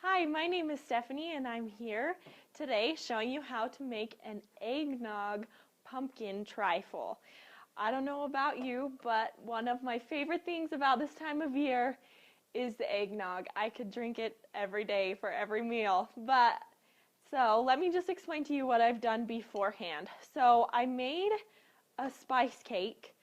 Hi, my name is Stephanie and I'm here today showing you how to make an eggnog pumpkin trifle. I don't know about you, but one of my favorite things about this time of year is the eggnog. I could drink it every day for every meal. So let me just explain to you what I've done beforehand. So I made a spice cake,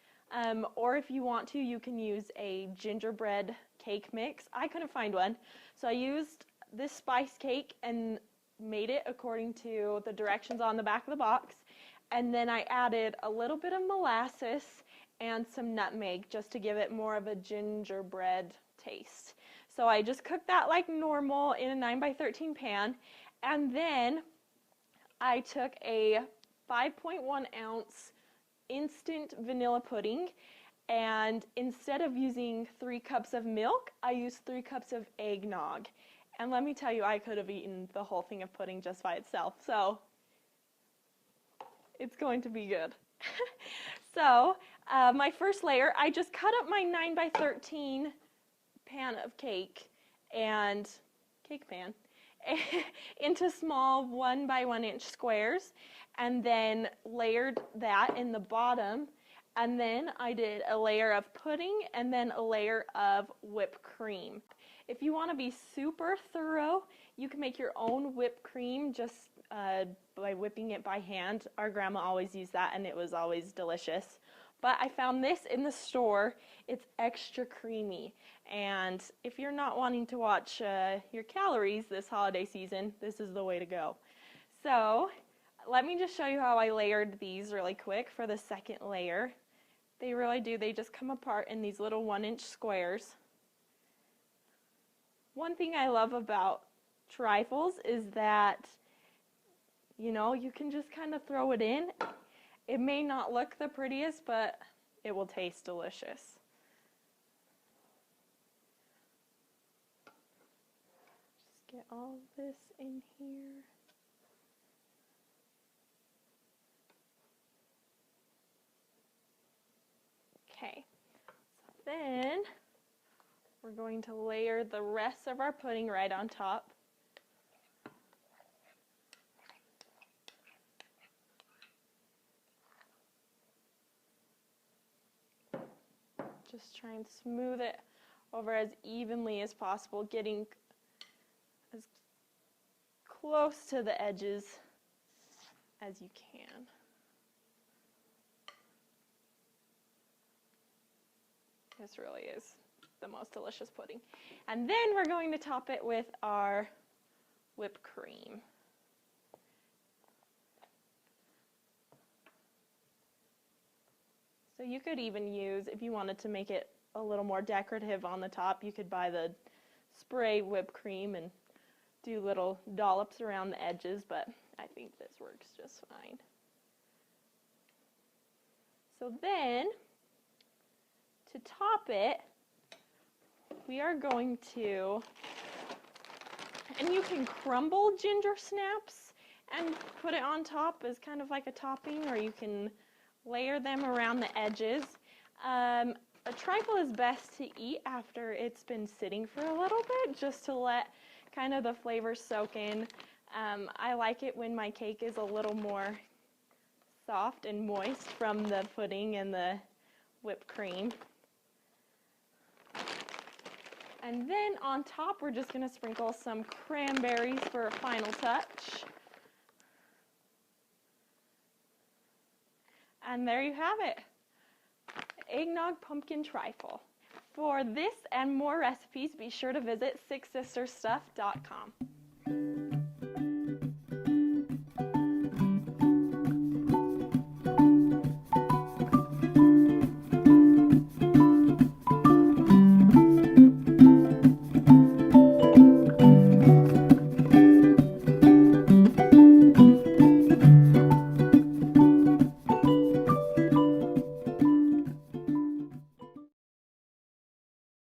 or if you want to, you can use a gingerbread cake mix. I couldn't find one, so I used this spice cake and made it according to the directions on the back of the box, and then I added a little bit of molasses and some nutmeg just to give it more of a gingerbread taste. So I just cooked that like normal in a 9x13 pan, and then I took a 5.1 ounce instant vanilla pudding, and instead of using 3 cups of milk, I used 3 cups of eggnog. And let me tell you, I could have eaten the whole thing of pudding just by itself, so it's going to be good. So my first layer, I just cut up my 9x13 pan of cake and cake pan into small 1x1 inch squares, and then layered that in the bottom, and then I did a layer of pudding and then a layer of whipped cream. If you want to be super thorough, you can make your own whipped cream just by whipping it by hand. Our grandma always used that and it was always delicious. But I found this in the store. It's extra creamy, and if you're not wanting to watch your calories this holiday season, this is the way to go. So let me just show you how I layered these really quick for the second layer. They really do, they just come apart in these little 1-inch squares. One thing I love about trifles is that, you know, you can just kind of throw it in. It may not look the prettiest, but it will taste delicious. Just get all of this in here. Okay, so then we're going to layer the rest of our pudding right on top. Just try and smooth it over as evenly as possible, getting as close to the edges as you can. This really is the most delicious pudding. And then we're going to top it with our whipped cream. So you could even use, if you wanted to make it a little more decorative on the top, you could buy the spray whipped cream and do little dollops around the edges, but I think this works just fine. So then, to top it, we are going to, and you can crumble ginger snaps and put it on top as kind of like a topping, or you can layer them around the edges. A trifle is best to eat after it's been sitting for a little bit, just to let kind of the flavors soak in. I like it when my cake is a little more soft and moist from the pudding and the whipped cream. And then on top, we're just going to sprinkle some cranberries for a final touch. And there you have it, Eggnog Pumpkin Trifle. For this and more recipes, be sure to visit SixSistersStuff.com.